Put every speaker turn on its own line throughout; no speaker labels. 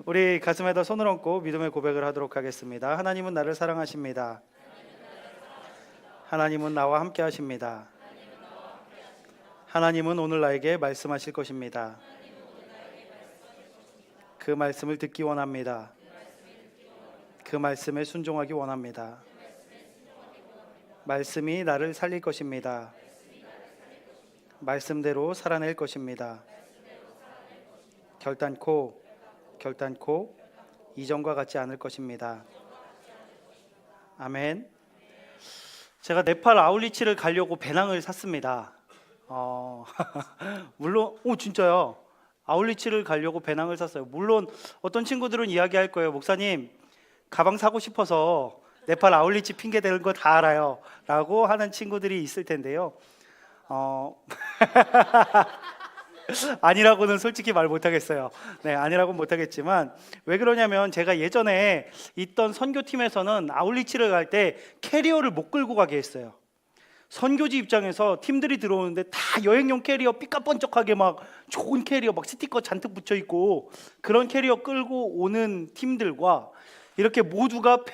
우리 가슴에다 손을 얹고 믿음의 고백을 하도록 하겠습니다. 하나님은 나를 사랑하십니다. 하나님은 나와 함께 하십니다. 하나님은 오늘 나에게 말씀하실 것입니다. 그 말씀을 듣기 원합니다. 그 말씀에 순종하기 원합니다. 말씀이 나를 살릴 것입니다. 말씀대로 살아낼 것입니다. 결단코 이전과 같지 않을 것입니다. 아멘. 제가 네팔 아울리치를 가려고 배낭을 샀습니다. 물론 진짜요. 아울리치를 가려고 배낭을 샀어요. 물론 어떤 친구들은 이야기할 거예요. 목사님, 가방 사고 싶어서 네팔 아울리치 핑계 대는 거 다 알아요 라고 하는 친구들이 있을 텐데요. 아니라고는 솔직히 말 못하겠어요. 네, 아니라고는 못하겠지만 왜 그러냐면 제가 예전에 있던 선교팀에서는 아울리치를 갈 때 캐리어를 못 끌고 가게 했어요. 선교지 입장에서 팀들이 들어오는데 다 여행용 캐리어 삐까뻔쩍하게 막 좋은 캐리어 막 스티커 잔뜩 붙여있고 그런 캐리어 끌고 오는 팀들과 이렇게 모두가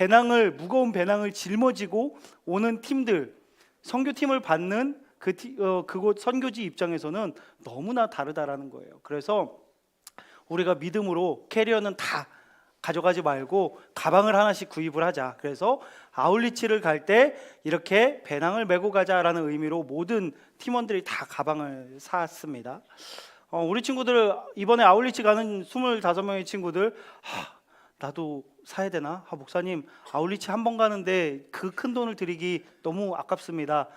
무거운 배낭을 짊어지고 오는 팀들, 선교팀을 받는 그곳 선교지 입장에서는 너무나 다르다라는 거예요. 그래서 우리가 믿음으로 캐리어는 다 가져가지 말고 가방을 하나씩 구입을 하자. 그래서 아울리치를 갈 때 이렇게 배낭을 메고 가자라는 의미로 모든 팀원들이 다 가방을 샀습니다. 우리 친구들 이번에 아울리치 가는 25명의 친구들 나도 사야 되나? 목사님 아울리치 한 번 가는데 그 큰 돈을 들이기 너무 아깝습니다.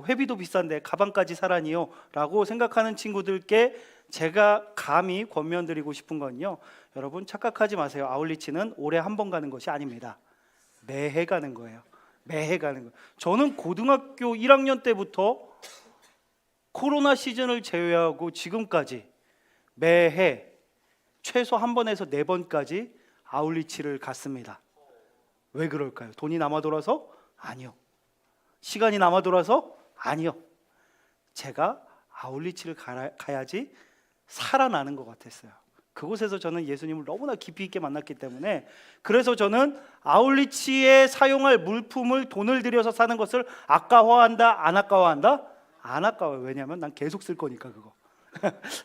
회비도 비싼데 가방까지 사라니요? 라고 생각하는 친구들께 제가 감히 권면드리고 싶은 건요, 여러분 착각하지 마세요. 아울리치는 올해 한 번 가는 것이 아닙니다. 매해 가는 거예요. 매해 가는 거예요. 저는 고등학교 1학년 때부터 코로나 시즌을 제외하고 지금까지 매해 최소 한 번에서 4번까지 아울리치를 갔습니다. 왜 그럴까요? 돈이 남아 돌아서? 아니요. 시간이 남아 돌아서? 아니요. 제가 아울리치를 가야지 살아나는 것 같았어요. 그곳에서 저는 예수님을 너무나 깊이 있게 만났기 때문에, 그래서 저는 아울리치에 사용할 물품을 돈을 들여서 사는 것을 아까워한다? 안 아까워한다? 안 아까워요. 왜냐하면 난 계속 쓸 거니까 그거.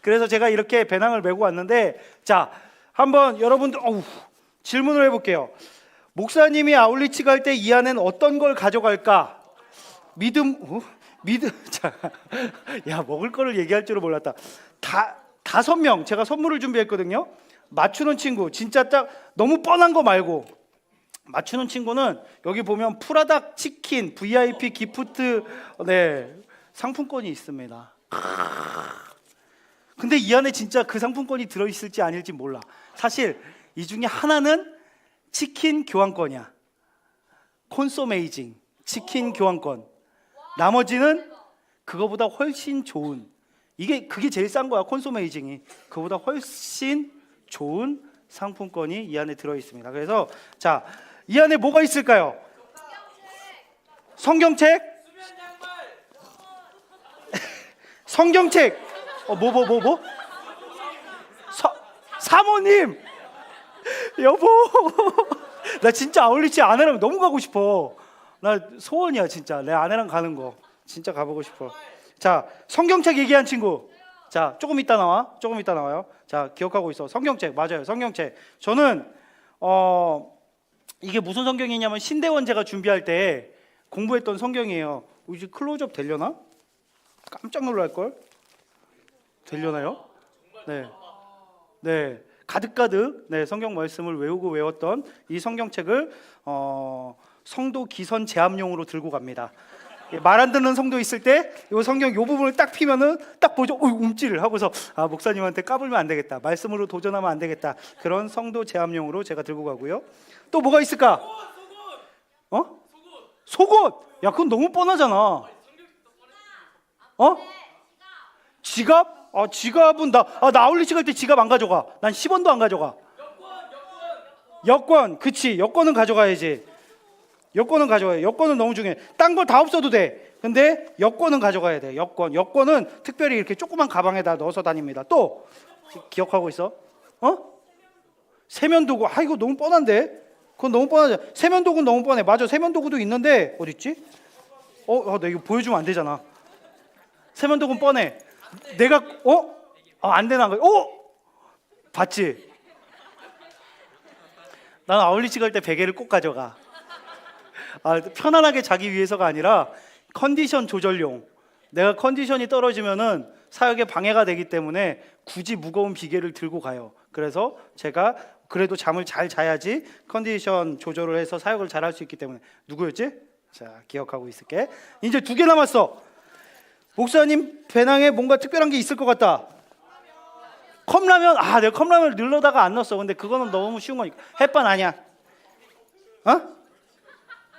그래서 제가 이렇게 배낭을 메고 왔는데, 자, 한번 여러분들 질문을 해볼게요. 목사님이 아울리치 갈 때 이 안엔 어떤 걸 가져갈까? 믿음. 자, 야, 먹을 거를 얘기할 줄은 몰랐다. 5명 제가 선물을 준비했거든요. 맞추는 친구, 진짜 딱 너무 뻔한 거 말고 맞추는 친구는 여기 보면 프라닭 치킨 VIP 기프트 상품권이 있습니다. 근데 이 안에 진짜 그 상품권이 들어있을지 아닐지 몰라. 사실 이 중에 하나는 치킨 교환권이야. 콘소메이징 치킨 교환권. 나머지는 그거보다 훨씬 좋은, 그게 제일 싼 거야. 콘소메이징이 그거보다 훨씬 좋은 상품권이 이 안에 들어있습니다. 그래서 자, 이 안에 뭐가 있을까요? 성경책? 성경책. 뭐? 사모님, 여보, 나 진짜 아울리치 아내랑 너무 가고 싶어. 나 소원이야 진짜. 내 아내랑 가는 거 진짜 가보고 싶어. 자, 성경책 얘기한 친구. 자, 조금 이따 나와요. 자, 기억하고 있어. 성경책 맞아요. 성경책. 저는 이게 무슨 성경이냐면 신대원 제가 준비할 때 공부했던 성경이에요. 이제 클로즈업 되려나? 깜짝 놀랄걸? 되려나요? 네. 가득가득 성경 말씀을 외웠던 이 성경책을 성도 기선 제압용으로 들고 갑니다. 말 안 듣는 성도 있을 때 이 성경 이 부분을 딱 피면은 딱 보죠. 움찔을 하고서 목사님한테 까불면 안 되겠다. 말씀으로 도전하면 안 되겠다. 그런 성도 제압용으로 제가 들고 가고요. 또 뭐가 있을까? 속옷. 야, 그건 너무 뻔하잖아. 지갑? 지갑은 나 아울리치 갈 때 지갑 안 가져가. 난 10원도 안 가져가. 여권. 그치, 여권은 가져가야지. 여권은 너무 중요해. 딴 거 다 없어도 돼. 근데 여권은 가져가야 돼. 여권은 특별히 이렇게 조그만 가방에다 넣어서 다닙니다. 또 기억하고 있어? 세면도구. 아, 이거 너무 뻔한데? 그건 너무 뻔하죠. 세면도구는 너무 뻔해. 맞아, 세면도구도 있는데 어딨지? 나 이거 보여주면 안 되잖아. 세면도구는 뻔해. 내가 안 되나? 봤지? 난 아울리치 갈 때 베개를 꼭 가져가. 편안하게 자기 위해서가 아니라 컨디션 조절용. 내가 컨디션이 떨어지면은 사역에 방해가 되기 때문에 굳이 무거운 비계를 들고 가요. 그래서 제가 그래도 잠을 잘 자야지 컨디션 조절을 해서 사역을 잘 할 수 있기 때문에. 누구였지? 자, 기억하고 있을게. 이제 2개 남았어. 목사님 배낭에 뭔가 특별한 게 있을 것 같다. 컵라면. 내가 컵라면을 넣으려다가 안 넣었어. 근데 그거는 너무 쉬운 거니까. 햇반 아니야.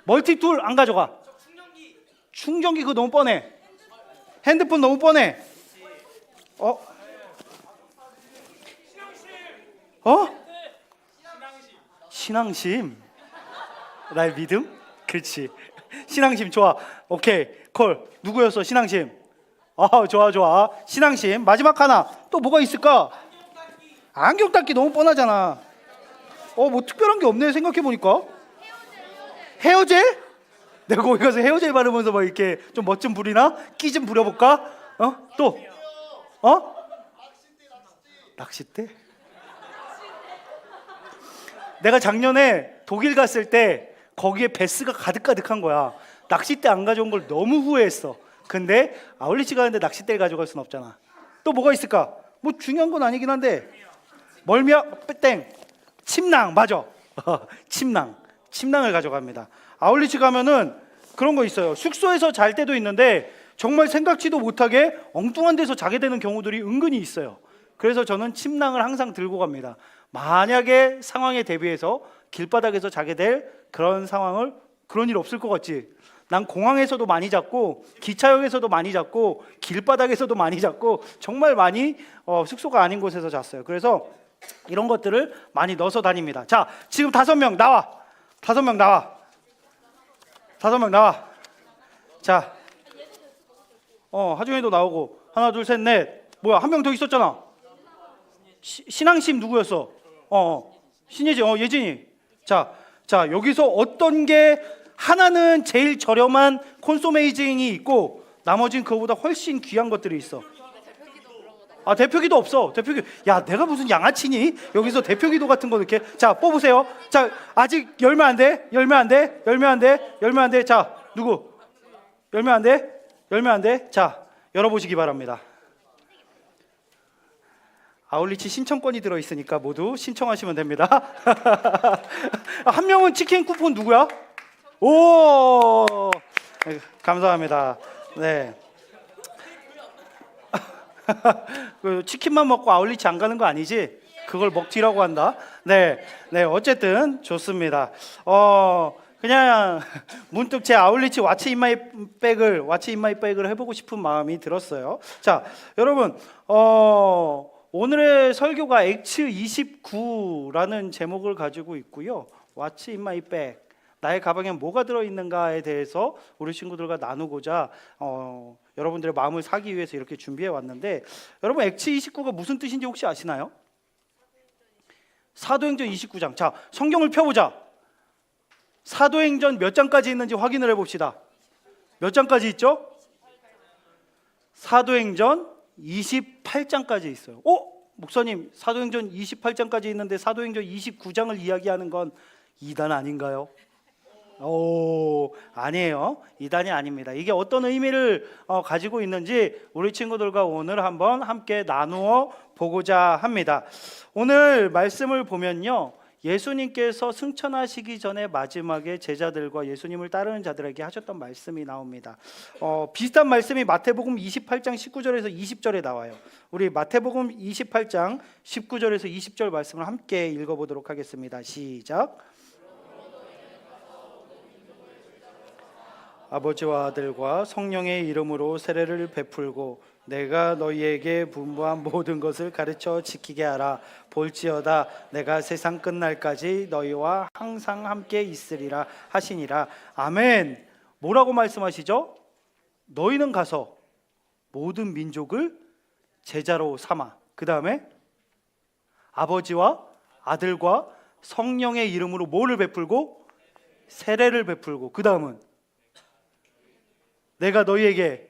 멀티툴 안 가져가. 충전기 그거 너무 뻔해. 핸드폰 너무 뻔해. 신앙심. 나의 믿음? 그렇지. 신앙심 좋아. 오케이. 콜. 누구였어? 신앙심. 좋아. 신앙심. 마지막 하나. 또 뭐가 있을까? 안경 닦기 너무 뻔하잖아. 뭐 특별한 게 없네 생각해보니까. 헤어젤? 내가 거기 가서 헤어젤 바르면서 막 이렇게 좀 멋 좀 부리나? 끼 좀 부려볼까? 또? 낚싯대? 내가 작년에 독일 갔을 때 거기에 베스가 가득가득한 거야. 낚싯대 안 가져온 걸 너무 후회했어. 근데 아울리치 가는데 낚싯대를 가져갈 순 없잖아. 또 뭐가 있을까? 뭐 중요한 건 아니긴 한데. 멀미야? 땡. 침낭. 맞아. 침낭을 가져갑니다. 아울리치 가면은 그런 거 있어요. 숙소에서 잘 때도 있는데 정말 생각지도 못하게 엉뚱한 데서 자게 되는 경우들이 은근히 있어요. 그래서 저는 침낭을 항상 들고 갑니다. 만약에 상황에 대비해서 길바닥에서 자게 될 그런 상황을, 그런 일 없을 것 같지? 난 공항에서도 많이 잤고 기차역에서도 많이 잤고 길바닥에서도 많이 잤고 정말 많이 숙소가 아닌 곳에서 잤어요. 그래서 이런 것들을 많이 넣어서 다닙니다. 자, 지금 5명 나와. 5명 나와. 5명 나와. 자, 하중이도 나오고. 하나, 둘, 셋, 넷. 뭐야, 한 명 더 있었잖아. 신앙심 누구였어? 신예진. 예진이. 자, 여기서 어떤 게 하나는 제일 저렴한 콘소메이징이 있고 나머지는 그거보다 훨씬 귀한 것들이 있어. 대표기도 없어. 대표기. 야, 내가 무슨 양아치니? 여기서 대표기도 같은 거 이렇게. 자, 뽑으세요. 자, 아직 열면 안 돼. 열면 안 돼. 자, 누구? 열면 안 돼. 자, 열어보시기 바랍니다. 아울리치 신청권이 들어있으니까 모두 신청하시면 됩니다. 한 명은 치킨 쿠폰 누구야? 오, 네, 감사합니다. 네. 그 치킨만 먹고 아울리치 안 가는 거 아니지? 그걸 먹튀라고 한다. 네, 어쨌든 좋습니다. 그냥 문득 제 아울리치 왓츠 인 마이 백을 해보고 싶은 마음이 들었어요. 자, 여러분, 오늘의 설교가 액츠 29라는 제목을 가지고 있고요. 왓츠 인 마이 백. 나의 가방에 뭐가 들어있는가에 대해서 우리 친구들과 나누고자 여러분들의 마음을 사기 위해서 이렇게 준비해 왔는데, 여러분 액츠 29가 무슨 뜻인지 혹시 아시나요? 사도행전 29장. 자, 성경을 펴보자. 사도행전 몇 장까지 있는지 확인을 해봅시다. 몇 장까지 있죠? 사도행전 28장까지 있어요. 목사님, 사도행전 28장까지 있는데 사도행전 29장을 이야기하는 건 이단 아닌가요? 아니에요. 이단이 아닙니다. 이게 어떤 의미를 가지고 있는지 우리 친구들과 오늘 한번 함께 나누어 보고자 합니다. 오늘 말씀을 보면요, 예수님께서 승천하시기 전에 마지막에 제자들과 예수님을 따르는 자들에게 하셨던 말씀이 나옵니다. 비슷한 말씀이 마태복음 28장 19절에서 20절에 나와요. 우리 마태복음 28장 19절에서 20절 말씀을 함께 읽어보도록 하겠습니다. 시작. 아버지와 아들과 성령의 이름으로 세례를 베풀고 내가 너희에게 분부한 모든 것을 가르쳐 지키게 하라. 볼지어다 내가 세상 끝날까지 너희와 항상 함께 있으리라 하시니라. 아멘. 뭐라고 말씀하시죠? 너희는 가서 모든 민족을 제자로 삼아. 그 다음에 아버지와 아들과 성령의 이름으로 뭐를 베풀고? 세례를 베풀고, 그 다음은 내가 너희에게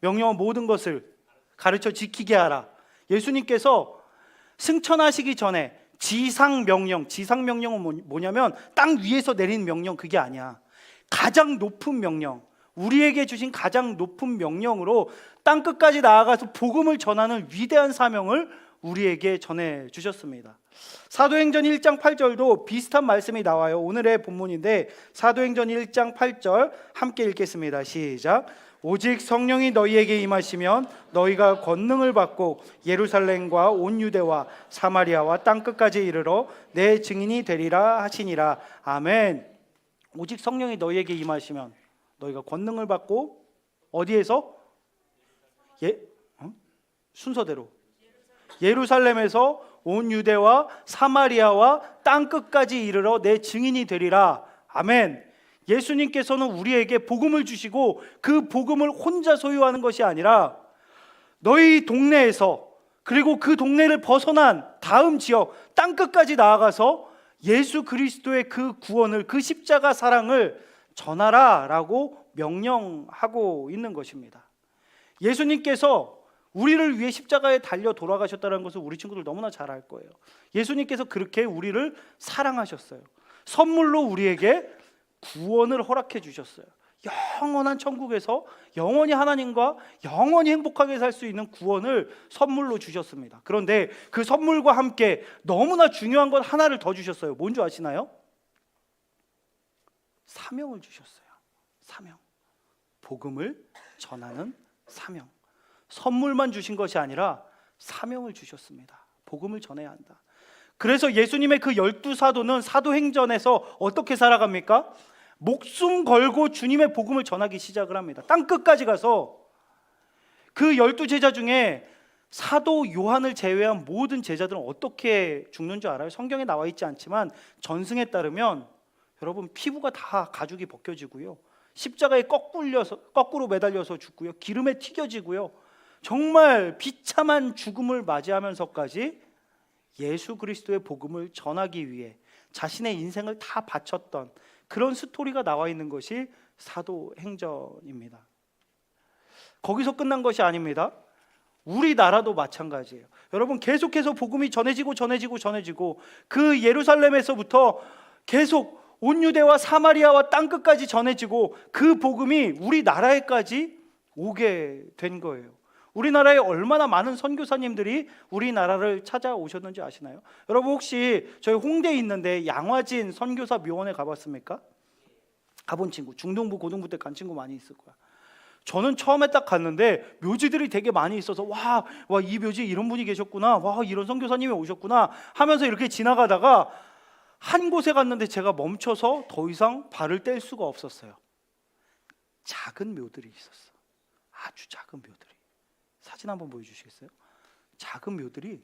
명령한 모든 것을 가르쳐 지키게 하라. 예수님께서 승천하시기 전에 지상명령은 뭐냐면 땅 위에서 내린 명령, 그게 아니야. 가장 높은 명령, 우리에게 주신 가장 높은 명령으로 땅 끝까지 나아가서 복음을 전하는 위대한 사명을 우리에게 전해 주셨습니다. 사도행전 1장 8절도 비슷한 말씀이 나와요. 오늘의 본문인데 사도행전 1장 8절 함께 읽겠습니다. 시작. 오직 성령이 너희에게 임하시면 너희가 권능을 받고 예루살렘과 온 유대와 사마리아와 땅 끝까지 이르러 내 증인이 되리라 하시니라. 아멘. 오직 성령이 너희에게 임하시면 너희가 권능을 받고 어디에서? 순서대로 예루살렘에서 온 유대와 사마리아와 땅 끝까지 이르러 내 증인이 되리라. 아멘. 예수님께서는 우리에게 복음을 주시고 그 복음을 혼자 소유하는 것이 아니라 너희 동네에서, 그리고 그 동네를 벗어난 다음 지역 땅 끝까지 나아가서 예수 그리스도의 그 구원을, 그 십자가 사랑을 전하라 라고 명령하고 있는 것입니다. 예수님께서 우리를 위해 십자가에 달려 돌아가셨다는 것을 우리 친구들 너무나 잘 알 거예요. 예수님께서 그렇게 우리를 사랑하셨어요. 선물로 우리에게 구원을 허락해 주셨어요. 영원한 천국에서 영원히 하나님과 영원히 행복하게 살 수 있는 구원을 선물로 주셨습니다. 그런데 그 선물과 함께 너무나 중요한 것 하나를 더 주셨어요. 뭔지 아시나요? 사명을 주셨어요. 사명. 복음을 전하는 사명. 선물만 주신 것이 아니라 사명을 주셨습니다. 복음을 전해야 한다. 그래서 예수님의 그 12사도는 사도행전에서 어떻게 살아갑니까? 목숨 걸고 주님의 복음을 전하기 시작을 합니다. 땅 끝까지 가서 그 12제자 중에 사도 요한을 제외한 모든 제자들은 어떻게 죽는 줄 알아요? 성경에 나와 있지 않지만 전승에 따르면 여러분 피부가 다 가죽이 벗겨지고요, 십자가에 거꾸로 매달려서 죽고요, 기름에 튀겨지고요, 정말 비참한 죽음을 맞이하면서까지 예수 그리스도의 복음을 전하기 위해 자신의 인생을 다 바쳤던 그런 스토리가 나와 있는 것이 사도행전입니다. 거기서 끝난 것이 아닙니다. 우리나라도 마찬가지예요. 여러분, 계속해서 복음이 전해지고 그 예루살렘에서부터 계속 온 유대와 사마리아와 땅 끝까지 전해지고 그 복음이 우리나라에까지 오게 된 거예요. 우리나라에 얼마나 많은 선교사님들이 우리나라를 찾아오셨는지 아시나요? 여러분, 혹시 저희 홍대에 있는데 양화진 선교사 묘원에 가봤습니까? 가본 친구, 중등부 고등부 때 간 친구 많이 있을 거야. 저는 처음에 딱 갔는데 묘지들이 되게 많이 있어서 와, 이 묘지에 이런 분이 계셨구나, 와, 이런 선교사님이 오셨구나 하면서 이렇게 지나가다가 한 곳에 갔는데 제가 멈춰서 더 이상 발을 뗄 수가 없었어요. 작은 묘들이 있었어. 아주 작은 묘들이. 사진 한번 보여주시겠어요? 작은 묘들이,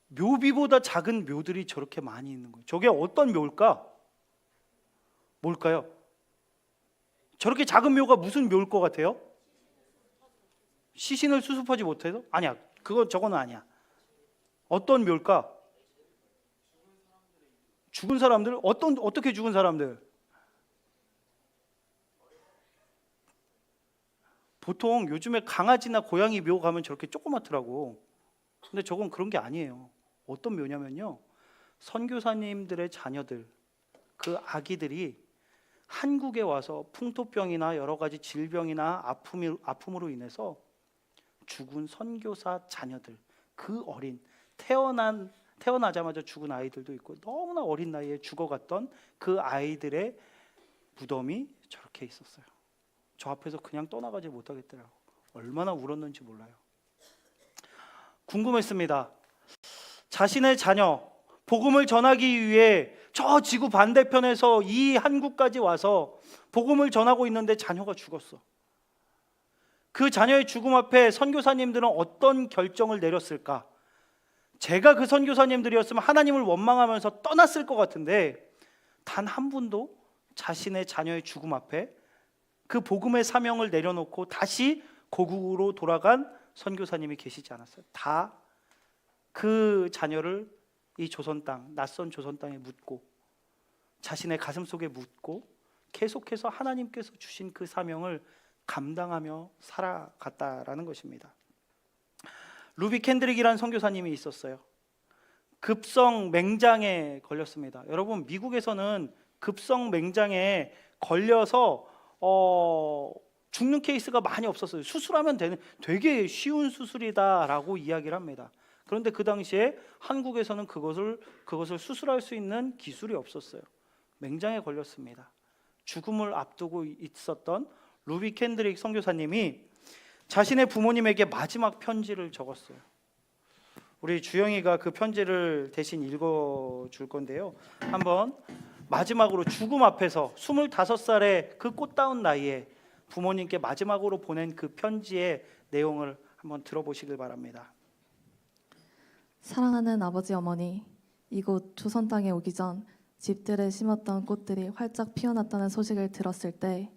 묘비보다 작은 묘들이 저렇게 많이 있는 거예요. 저게 어떤 묘일까? 뭘까요? 저렇게 작은 묘가 무슨 묘일 것 같아요? 시신을 수습하지 못해서? 아니야, 저거는 아니야. 어떤 묘일까? 죽은 사람들? 어떻게 죽은 사람들? 보통 요즘에 강아지나 고양이 묘 가면 저렇게 조그맣더라고. 근데 저건 그런 게 아니에요. 어떤 묘냐면요, 선교사님들의 자녀들, 그 아기들이 한국에 와서 풍토병이나 여러 가지 질병이나 아픔으로 인해서 죽은 선교사 자녀들, 그 어린 태어나자마자 죽은 아이들도 있고 너무나 어린 나이에 죽어갔던 그 아이들의 무덤이 저렇게 있었어요. 저 앞에서 그냥 떠나가지 못하겠더라고. 얼마나 울었는지 몰라요. 궁금했습니다. 자신의 자녀, 복음을 전하기 위해 저 지구 반대편에서 이 한국까지 와서 복음을 전하고 있는데 자녀가 죽었어. 그 자녀의 죽음 앞에 선교사님들은 어떤 결정을 내렸을까? 제가 그 선교사님들이었으면 하나님을 원망하면서 떠났을 것 같은데 단 한 분도 자신의 자녀의 죽음 앞에 그 복음의 사명을 내려놓고 다시 고국으로 돌아간 선교사님이 계시지 않았어요. 다 그 자녀를 이 조선 땅, 낯선 조선 땅에 묻고 자신의 가슴 속에 묻고 계속해서 하나님께서 주신 그 사명을 감당하며 살아갔다라는 것입니다. 루비 캔드릭이라는 선교사님이 있었어요. 급성 맹장에 걸렸습니다. 여러분, 미국에서는 급성 맹장에 걸려서 죽는 케이스가 많이 없었어요. 수술하면 되는 되게 쉬운 수술이다라고 이야기를 합니다. 그런데 그 당시에 한국에서는 그것을 수술할 수 있는 기술이 없었어요. 맹장에 걸렸습니다. 죽음을 앞두고 있었던 루비 캔드릭 선교사님이 자신의 부모님에게 마지막 편지를 적었어요. 우리 주영이가 그 편지를 대신 읽어줄 건데요. 한번 마지막으로 죽음 앞에서 25살의 그 꽃다운 나이에 부모님께 마지막으로 보낸 그 편지의 내용을 한번 들어보시길 바랍니다.
사랑하는 아버지 어머니, 이곳 조선 땅에 오기 전 집들에 심었던 꽃들이 활짝 피어났다는 소식을 들었을 때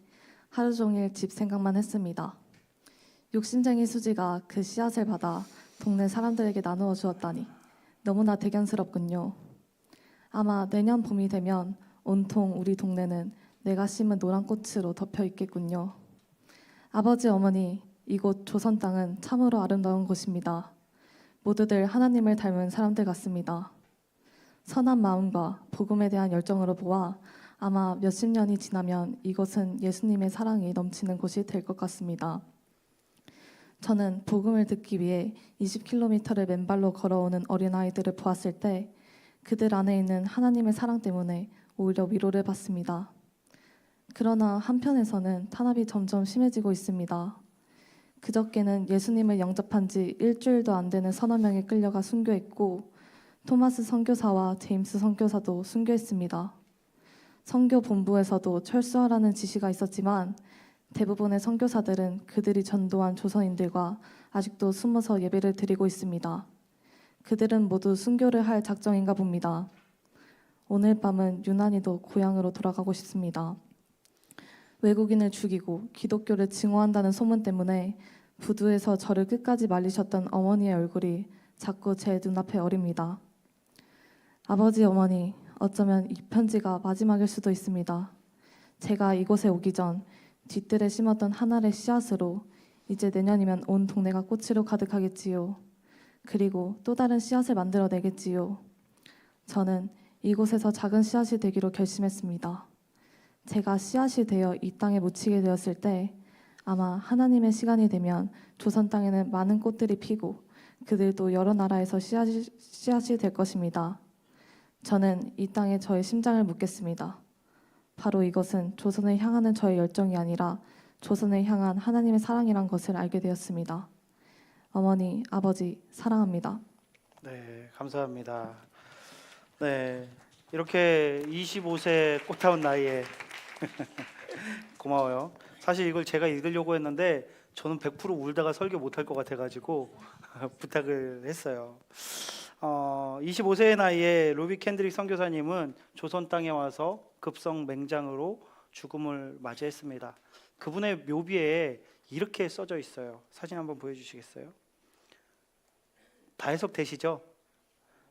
하루 종일 집 생각만 했습니다. 욕심쟁이 수지가 그 씨앗을 받아 동네 사람들에게 나누어 주었다니 너무나 대견스럽군요. 아마 내년 봄이 되면 온통 우리 동네는 내가 심은 노란 꽃으로 덮여 있겠군요. 아버지 어머니, 이곳 조선 땅은 참으로 아름다운 곳입니다. 모두들 하나님을 닮은 사람들 같습니다. 선한 마음과 복음에 대한 열정으로 보아 아마 몇십 년이 지나면 이곳은 예수님의 사랑이 넘치는 곳이 될 것 같습니다. 저는 복음을 듣기 위해 20km를 맨발로 걸어오는 어린아이들을 보았을 때 그들 안에 있는 하나님의 사랑 때문에 오히려 위로를 받습니다. 그러나 한편에서는 탄압이 점점 심해지고 있습니다. 그저께는 예수님을 영접한 지 일주일도 안 되는 서너 명이 끌려가 순교했고 토마스 선교사와 제임스 선교사도 순교했습니다. 선교 본부에서도 철수하라는 지시가 있었지만 대부분의 선교사들은 그들이 전도한 조선인들과 아직도 숨어서 예배를 드리고 있습니다. 그들은 모두 순교를 할 작정인가 봅니다. 오늘 밤은 유난히도 고향으로 돌아가고 싶습니다. 외국인을 죽이고 기독교를 증오한다는 소문 때문에 부두에서 저를 끝까지 말리셨던 어머니의 얼굴이 자꾸 제 눈앞에 어립니다. 아버지, 어머니, 어쩌면 이 편지가 마지막일 수도 있습니다. 제가 이곳에 오기 전 뒤뜰에 심었던 하나의 씨앗으로 이제 내년이면 온 동네가 꽃으로 가득하겠지요. 그리고 또 다른 씨앗을 만들어내겠지요. 저는 이곳에서 작은 씨앗이 되기로 결심했습니다. 제가 씨앗이 되어 이 땅에 묻히게 되었을 때 아마 하나님의 시간이 되면 조선 땅에는 많은 꽃들이 피고 그들도 여러 나라에서 씨앗이 될 것입니다. 저는 이 땅에 저의 심장을 묻겠습니다. 바로 이것은 조선을 향하는 저의 열정이 아니라 조선을 향한 하나님의 사랑이란 것을 알게 되었습니다. 어머니, 아버지, 사랑합니다.
네, 감사합니다. 네, 이렇게 25세 꽃다운 나이에 고마워요. 사실 이걸 제가 읽으려고 했는데 저는 100% 울다가 설교 못할 것 같아가지고 부탁을 했어요. 25세의 나이에 루비 캔드릭 선교사님은 조선 땅에 와서 급성 맹장으로 죽음을 맞이했습니다. 그분의 묘비에 이렇게 써져 있어요. 사진 한번 보여주시겠어요? 다 해석되시죠?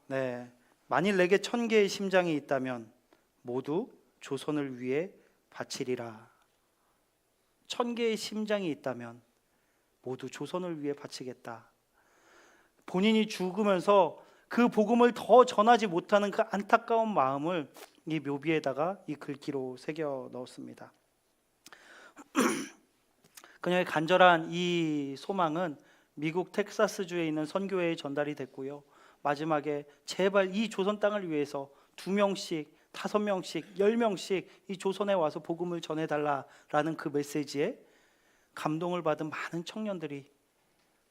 네, 만일 내게 1000개의 심장이 있다면 모두 조선을 위해 바치리라. 1000개의 심장이 있다면 모두 조선을 위해 바치겠다. 본인이 죽으면서 그 복음을 더 전하지 못하는 그 안타까운 마음을 이 묘비에다가 이 글귀로 새겨 넣었습니다. 그녀의 간절한 이 소망은 미국 텍사스주에 있는 선교회에 전달이 됐고요. 마지막에 제발 이 조선 땅을 위해서 2명씩, 5명씩, 10명씩 이 조선에 와서 복음을 전해달라라는 그 메시지에 감동을 받은 많은 청년들이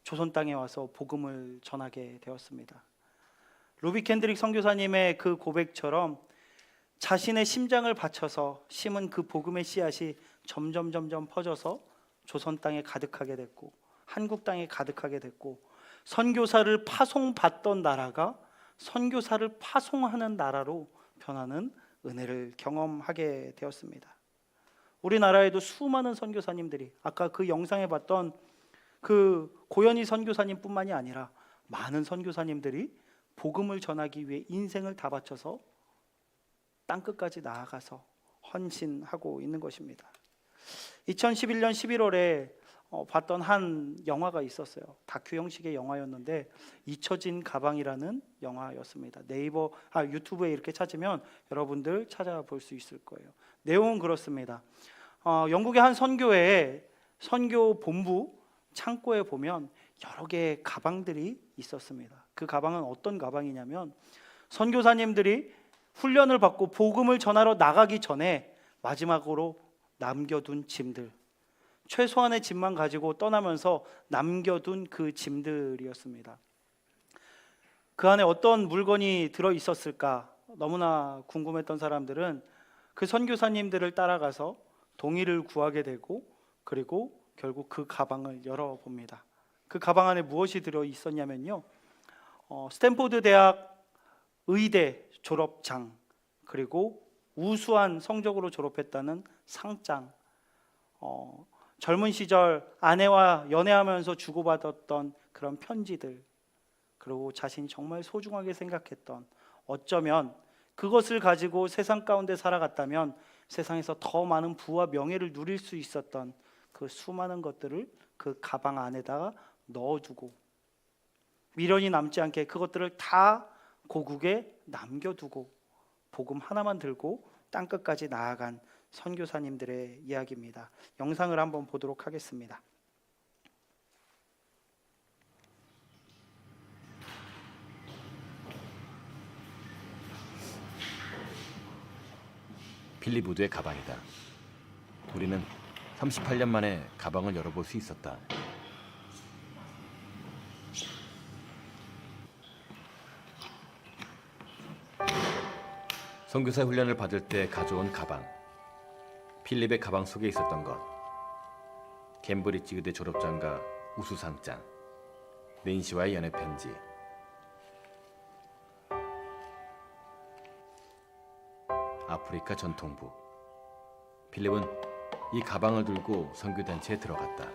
조선 땅에 와서 복음을 전하게 되었습니다. 루비 캔드릭 선교사님의 그 고백처럼 자신의 심장을 바쳐서 심은 그 복음의 씨앗이 점점 퍼져서 조선 땅에 가득하게 됐고 한국 땅에 가득하게 됐고 선교사를 파송받던 나라가 선교사를 파송하는 나라로 변하는 은혜를 경험하게 되었습니다. 우리나라에도 수많은 선교사님들이 아까 그 영상에 봤던 그 고현희 선교사님뿐만이 아니라 많은 선교사님들이 복음을 전하기 위해 인생을 다 바쳐서 땅 끝까지 나아가서 헌신하고 있는 것입니다. 2011년 11월에 봤던 한 영화가 있었어요. 다큐 형식의 영화였는데 잊혀진 가방이라는 영화였습니다. 유튜브에 이렇게 찾으면 여러분들 찾아볼 수 있을 거예요. 내용은 그렇습니다. 영국의 한 선교회에 선교 본부 창고에 보면 여러 개의 가방들이 있었습니다. 그 가방은 어떤 가방이냐면 선교사님들이 훈련을 받고 복음을 전하러 나가기 전에 마지막으로 남겨둔 짐들, 최소한의 짐만 가지고 떠나면서 남겨둔 그 짐들이었습니다. 그 안에 어떤 물건이 들어 있었을까 너무나 궁금했던 사람들은 그 선교사님들을 따라가서 동의를 구하게 되고, 그리고 결국 그 가방을 열어봅니다. 그 가방 안에 무엇이 들어 있었냐면요, 스탠포드 대학 의대 졸업장, 그리고 우수한 성적으로 졸업했다는 상장, 젊은 시절 아내와 연애하면서 주고받았던 그런 편지들, 그리고 자신이 정말 소중하게 생각했던, 어쩌면 그것을 가지고 세상 가운데 살아갔다면 세상에서 더 많은 부와 명예를 누릴 수 있었던 그 수많은 것들을 그 가방 안에다가 넣어두고, 미련이 남지 않게 그것들을 다 고국에 남겨두고 복음 하나만 들고 땅끝까지 나아간 선교사님들의 이야기입니다. 영상을 한번 보도록 하겠습니다.
필립 우드의 가방이다. 우리는 38년 만에 가방을 열어볼 수 있었다. 선교사 훈련을 받을 때 가져온 가방. 필립의 가방 속에 있었던 것. 캠브리지 의대 졸업장과 우수상장, 낸시와의 연애 편지. 아프리카 전통부. 필립은 이 가방을 들고 선교단체에 들어갔다.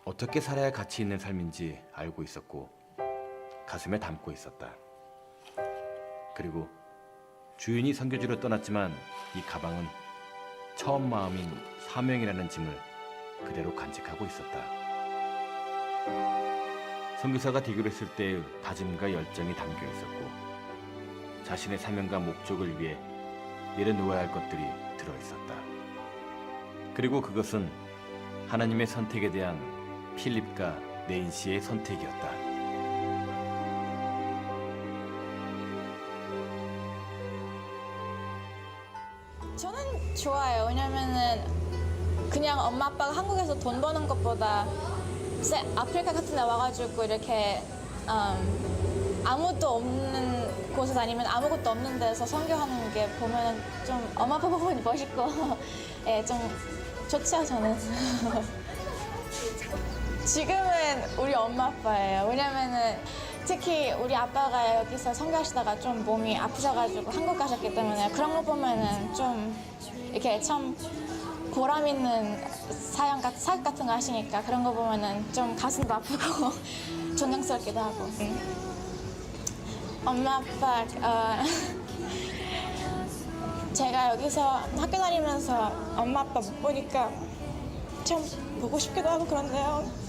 어떻게 살아야 가치 있는 삶인지 알고 있었고 가슴에 담고 있었다. 그리고 주인이 선교지로 떠났지만 이 가방은 처음 마음인 사명이라는 짐을 그대로 간직하고 있었다. 선교사가 되기로 했을 때의 다짐과 열정이 담겨 있었고 자신의 사명과 목적을 위해 내려놓아야 할 것들이 들어있었다. 그리고 그것은 하나님의 선택에 대한 필립과 낸시의 선택이었다.
저는 좋아요. 왜냐면은 그냥 엄마 아빠가 한국에서 돈 버는 것보다 아프리카 같은 데 와가지고 이렇게 아무도 없는 곳에 다니면 아무것도 없는 데서 선교하는 게 보면은 좀 엄마 아빠 보면 멋있고 예, 좀 좋죠 저는. 지금은 우리 엄마 아빠예요. 왜냐면은 특히 우리 아빠가 여기서 선교하시다가 좀 몸이 아프셔가지고 한국 가셨기 때문에 그런 거 보면은 좀 이렇게 참 보람 있는 사역 같은 거 하시니까 그런 거 보면은 좀 가슴도 아프고 존경스럽기도 하고. 엄마 아빠 제가 여기서 학교 다니면서 엄마 아빠 못 보니까 참 보고 싶기도 하고 그런데요.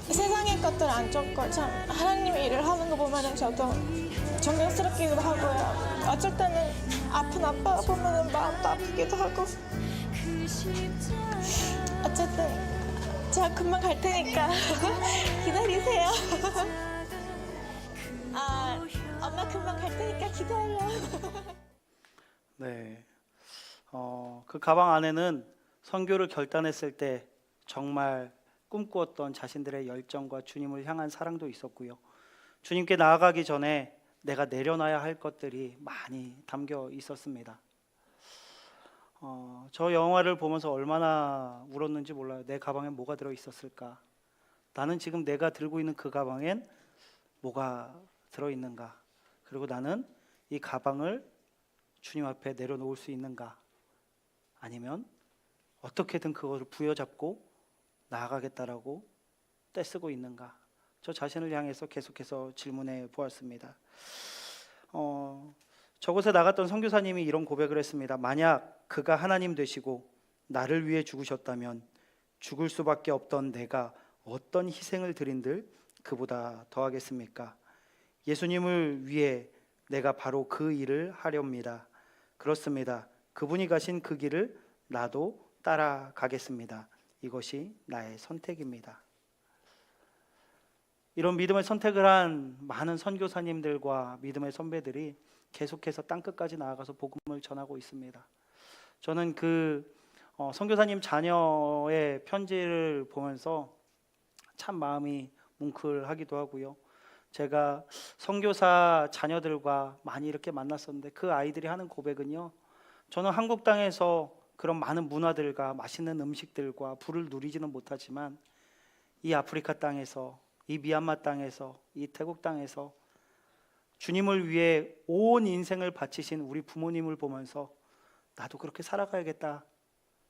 세상의 것들 안 좋고 참 하나님의 일을 하는 거 보면은 저도 존경스럽기도 하고요. 어쩔 때는 아픈 아빠 보면은 마음도 아프기도 하고. 어쨌든 제가 금방 갈 테니까 기다리세요. 엄마 금방 갈 테니까 기다려.
네, 그 가방 안에는 선교를 결단했을 때 정말 꿈꾸었던 자신들의 열정과 주님을 향한 사랑도 있었고요. 주님께 나아가기 전에 내가 내려놔야 할 것들이 많이 담겨 있었습니다. 저 영화를 보면서 얼마나 울었는지 몰라요. 내 가방에 뭐가 들어 있었을까? 나는 지금 내가 들고 있는 그 가방엔 뭐가 들어 있는가? 그리고 나는 이 가방을 주님 앞에 내려놓을 수 있는가? 아니면 어떻게든 그것을 부여잡고 나아가겠다라고 떼쓰고 있는가? 저 자신을 향해서 계속해서 질문해 보았습니다. 저곳에 나갔던 선교사님이 이런 고백을 했습니다. 만약 그가 하나님 되시고 나를 위해 죽으셨다면 죽을 수밖에 없던 내가 어떤 희생을 드린들 그보다 더하겠습니까? 예수님을 위해 내가 바로 그 일을 하렵니다. 그렇습니다. 그분이 가신 그 길을 나도 따라가겠습니다. 이것이 나의 선택입니다. 이런 믿음의 선택을 한 많은 선교사님들과 믿음의 선배들이 계속해서 땅끝까지 나아가서 복음을 전하고 있습니다. 저는 그 선교사님 자녀의 편지를 보면서 참 마음이 뭉클하기도 하고요. 제가 선교사 자녀들과 많이 이렇게 만났었는데 그 아이들이 하는 고백은요, 저는 한국 땅에서 그런 많은 문화들과 맛있는 음식들과 부를 누리지는 못하지만 이 아프리카 땅에서, 이 미얀마 땅에서, 이 태국 땅에서 주님을 위해 온 인생을 바치신 우리 부모님을 보면서 나도 그렇게 살아가야겠다,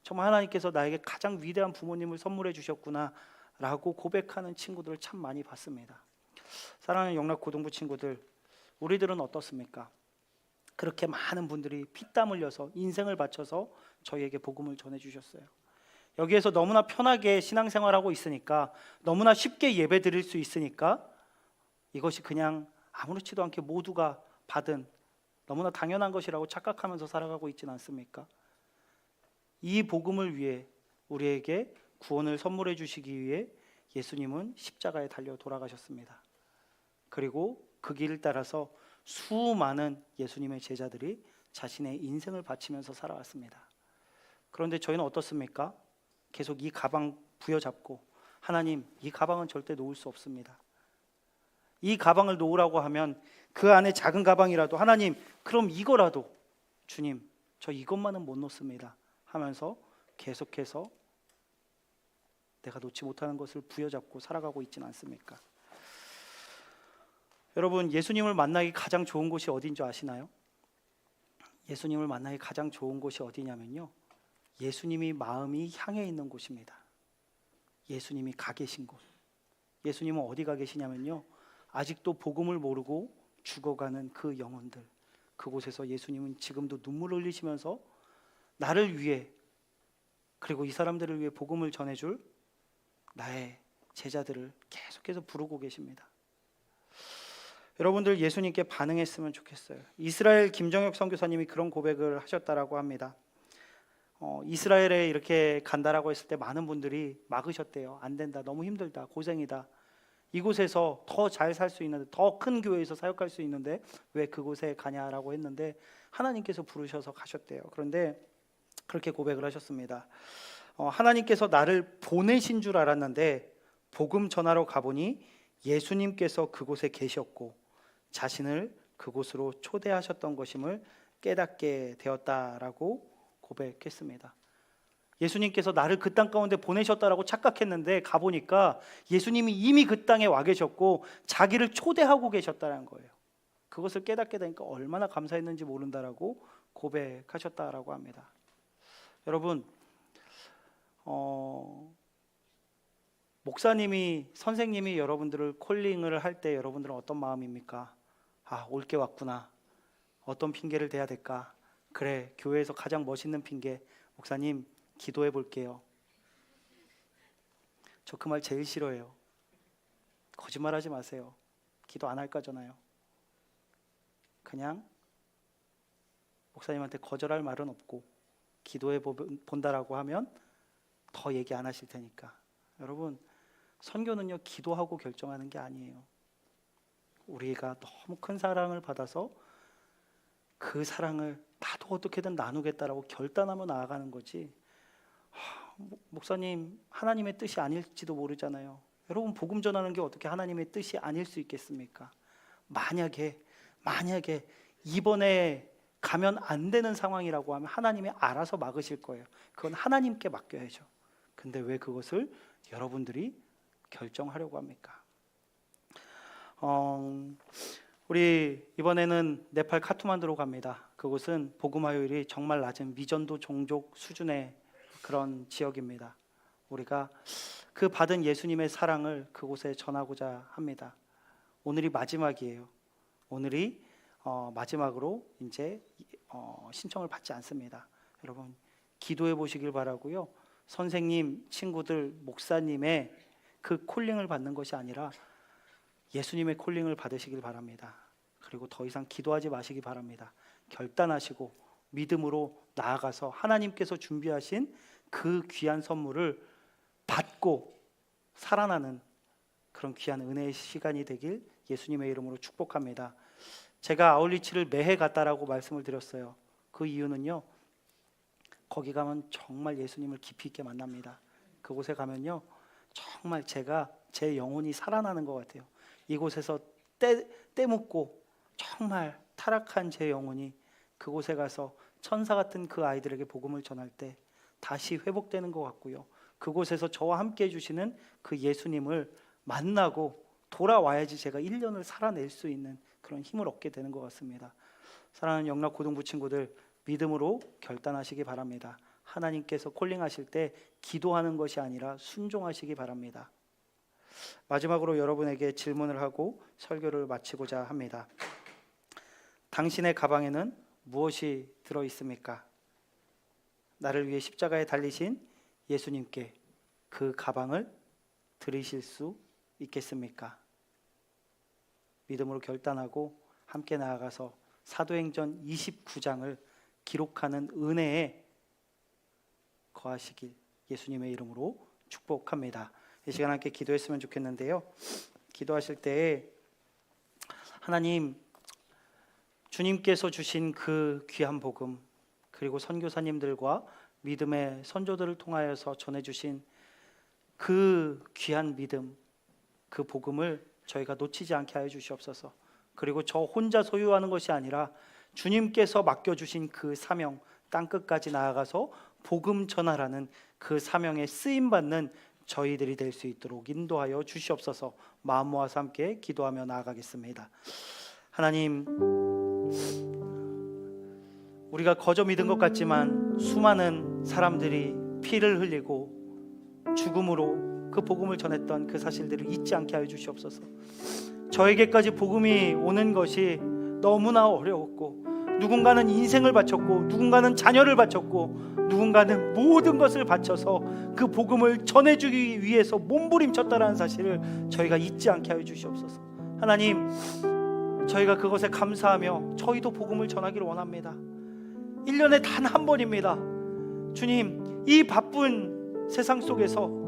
정말 하나님께서 나에게 가장 위대한 부모님을 선물해 주셨구나 라고 고백하는 친구들을 참 많이 봤습니다. 사랑하는 영락고등부 친구들, 우리들은 어떻습니까? 그렇게 많은 분들이 피땀 흘려서 인생을 바쳐서 저희에게 복음을 전해주셨어요. 여기에서 너무나 편하게 신앙생활하고 있으니까, 너무나 쉽게 예배 드릴 수 있으니까 이것이 그냥 아무렇지도 않게 모두가 받은 너무나 당연한 것이라고 착각하면서 살아가고 있지는 않습니까? 이 복음을 위해 우리에게 구원을 선물해 주시기 위해 예수님은 십자가에 달려 돌아가셨습니다. 그리고 그 길을 따라서 수많은 예수님의 제자들이 자신의 인생을 바치면서 살아왔습니다. 그런데 저희는 어떻습니까? 계속 이 가방 부여잡고, 하나님, 이 가방은 절대 놓을 수 없습니다. 이 가방을 놓으라고 하면 그 안에 작은 가방이라도, 하나님, 그럼 이거라도, 주님, 저 이것만은 못 놓습니다 하면서 계속해서 내가 놓지 못하는 것을 부여잡고 살아가고 있지는 않습니까? 여러분, 예수님을 만나기 가장 좋은 곳이 어디인 줄 아시나요? 예수님을 만나기 가장 좋은 곳이 어디냐면요, 예수님이 마음이 향해 있는 곳입니다. 예수님이 가 계신 곳. 예수님은 어디 가 계시냐면요, 아직도 복음을 모르고 죽어가는 그 영혼들, 그곳에서 예수님은 지금도 눈물을 흘리시면서 나를 위해, 그리고 이 사람들을 위해 복음을 전해줄 나의 제자들을 계속해서 부르고 계십니다. 여러분들 예수님께 반응했으면 좋겠어요. 이스라엘 김정혁 선교사님이 그런 고백을 하셨다라고 합니다. 이스라엘에 이렇게 간다라고 했을 때 많은 분들이 막으셨대요. 안 된다, 너무 힘들다, 고생이다, 이곳에서 더 잘 살 수 있는데, 더 큰 교회에서 사역할 수 있는데 왜 그곳에 가냐라고 했는데 하나님께서 부르셔서 가셨대요. 그런데 그렇게 고백을 하셨습니다. 하나님께서 나를 보내신 줄 알았는데 복음 전하러 가보니 예수님께서 그곳에 계셨고 자신을 그곳으로 초대하셨던 것임을 깨닫게 되었다라고 고백했습니다. 예수님께서 나를 그 땅 가운데 보내셨다라고 착각했는데 가보니까 예수님이 이미 그 땅에 와 계셨고 자기를 초대하고 계셨다는 거예요. 그것을 깨닫게 되니까 얼마나 감사했는지 모른다라고 고백하셨다라고 합니다. 여러분, 목사님이, 선생님이 여러분들을 콜링을 할 때 여러분들은 어떤 마음입니까? 아, 올 게 왔구나. 어떤 핑계를 대야 될까? 그래, 교회에서 가장 멋있는 핑계, 목사님 기도해 볼게요. 저 그 말 제일 싫어해요. 거짓말하지 마세요. 기도 안 할 거잖아요. 그냥 목사님한테 거절할 말은 없고 기도해 본다라고 하면 더 얘기 안 하실 테니까. 여러분, 선교는요, 기도하고 결정하는 게 아니에요. 우리가 너무 큰 사랑을 받아서 그 사랑을 나도 어떻게든 나누겠다라고 결단하며 나아가는 거지. 목사님, 하나님의 뜻이 아닐지도 모르잖아요. 여러분, 복음 전하는 게 어떻게 하나님의 뜻이 아닐 수 있겠습니까? 만약에 이번에 가면 안 되는 상황이라고 하면 하나님이 알아서 막으실 거예요. 그건 하나님께 맡겨야죠. 근데 왜 그것을 여러분들이 결정하려고 합니까? 우리 이번에는 네팔 카트만두로 갑니다. 그곳은 복음화율이 정말 낮은 미전도 종족 수준의 그런 지역입니다. 우리가 그 받은 예수님의 사랑을 그곳에 전하고자 합니다. 오늘이 마지막이에요. 오늘이 마지막으로 이제 신청을 받지 않습니다. 여러분 기도해 보시길 바라고요. 선생님, 친구들, 목사님의 그 콜링을 받는 것이 아니라 예수님의 콜링을 받으시길 바랍니다. 그리고 더 이상 기도하지 마시기 바랍니다. 결단하시고 믿음으로 나아가서 하나님께서 준비하신 그 귀한 선물을 받고 살아나는 그런 귀한 은혜의 시간이 되길 예수님의 이름으로 축복합니다. 제가 아울리치를 매해 갔다라고 말씀을 드렸어요. 그 이유는요, 거기 가면 정말 예수님을 깊이 있게 만납니다. 그곳에 가면요 정말 제 영혼이 살아나는 것 같아요. 이곳에서 떼묻고 정말 타락한 제 영혼이 그곳에 가서 천사 같은 그 아이들에게 복음을 전할 때 다시 회복되는 것 같고요. 그곳에서 저와 함께 해주시는 그 예수님을 만나고 돌아와야지 제가 1년을 살아낼 수 있는 그런 힘을 얻게 되는 것 같습니다. 사랑하는 영락 고등부 친구들, 믿음으로 결단하시기 바랍니다. 하나님께서 콜링하실 때 기도하는 것이 아니라 순종하시기 바랍니다. 마지막으로 여러분에게 질문을 하고 설교를 마치고자 합니다. 당신의 가방에는 무엇이 들어 있습니까? 나를 위해 십자가에 달리신 예수님께 그 가방을 드리실 수 있겠습니까? 믿음으로 결단하고 함께 나아가서 사도행전 29장을 기록하는 은혜에 거하시길 예수님의 이름으로 축복합니다. 이 시간 함께 기도했으면 좋겠는데요. 기도하실 때 하나님, 주님께서 주신 그 귀한 복음, 그리고 선교사님들과 믿음의 선조들을 통하여서 전해주신 그 귀한 믿음, 그 복음을 저희가 놓치지 않게 하여 주시옵소서. 그리고 저 혼자 소유하는 것이 아니라 주님께서 맡겨주신 그 사명, 땅끝까지 나아가서 복음 전하라는 그 사명에 쓰임받는 저희들이 될 수 있도록 인도하여 주시옵소서. 마음 모아서 함께 기도하며 나아가겠습니다. 하나님, 우리가 거저 믿은 것 같지만 수많은 사람들이 피를 흘리고 죽음으로 그 복음을 전했던 그 사실들을 잊지 않게 하여 주시옵소서. 저에게까지 복음이 오는 것이 너무나 어려웠고, 누군가는 인생을 바쳤고, 누군가는 자녀를 바쳤고, 누군가는 모든 것을 바쳐서 그 복음을 전해주기 위해서 몸부림쳤다라는 사실을 저희가 잊지 않게 하여 주시옵소서. 하나님, 저희가 그것에 감사하며 저희도 복음을 전하기를 원합니다. 1년에 단 한 번입니다. 주님, 이 바쁜 세상 속에서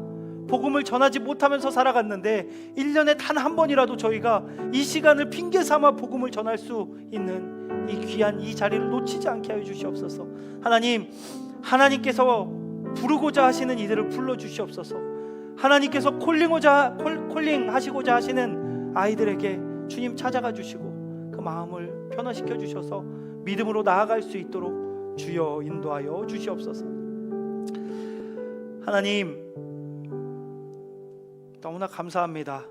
복음을 전하지 못하면서 살아갔는데 1년에 단 한 번이라도 저희가 이 시간을 핑계 삼아 복음을 전할 수 있는 이 귀한 이 자리를 놓치지 않게 하여 주시옵소서. 하나님, 하나님께서 부르고자 하시는 이들을 불러주시옵소서. 하나님께서 콜링하시고자 하시는 아이들에게 주님 찾아가 주시고 그 마음을 변화시켜 주셔서 믿음으로 나아갈 수 있도록 주여 인도하여 주시옵소서. 하나님, 너무나 감사합니다.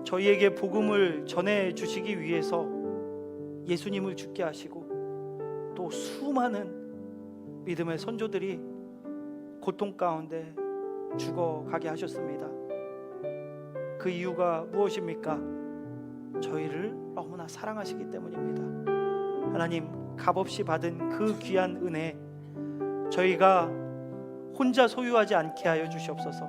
저희에게 복음을 전해 주시기 위해서 예수님을 죽게 하시고 또 수많은 믿음의 선조들이 고통 가운데 죽어가게 하셨습니다. 그 이유가 무엇입니까? 저희를 너무나 사랑하시기 때문입니다. 하나님, 값없이 받은 그 귀한 은혜 저희가 혼자 소유하지 않게 하여 주시옵소서.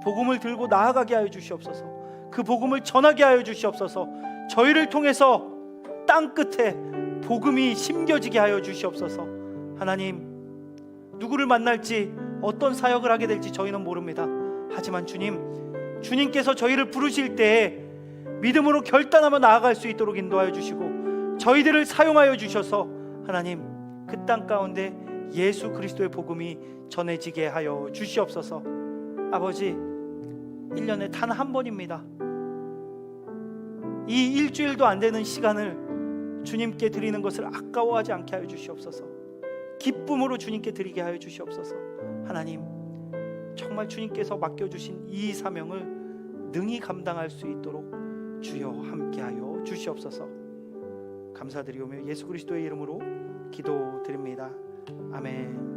복음을 들고 나아가게 하여 주시옵소서. 그 복음을 전하게 하여 주시옵소서. 저희를 통해서 땅끝에 복음이 심겨지게 하여 주시옵소서. 하나님, 누구를 만날지 어떤 사역을 하게 될지 저희는 모릅니다. 하지만 주님께서 저희를 부르실 때에 믿음으로 결단하며 나아갈 수 있도록 인도하여 주시고 저희들을 사용하여 주셔서 하나님, 그 땅 가운데 예수 그리스도의 복음이 전해지게 하여 주시옵소서. 아버지, 1년에 단 한 번입니다. 이 일주일도 안 되는 시간을 주님께 드리는 것을 아까워하지 않게 하여 주시옵소서. 기쁨으로 주님께 드리게 하여 주시옵소서. 하나님, 정말 주님께서 맡겨주신 이 사명을 능히 감당할 수 있도록 주여 함께하여 주시옵소서. 감사드리오며 예수 그리스도의 이름으로 기도드립니다. 아멘.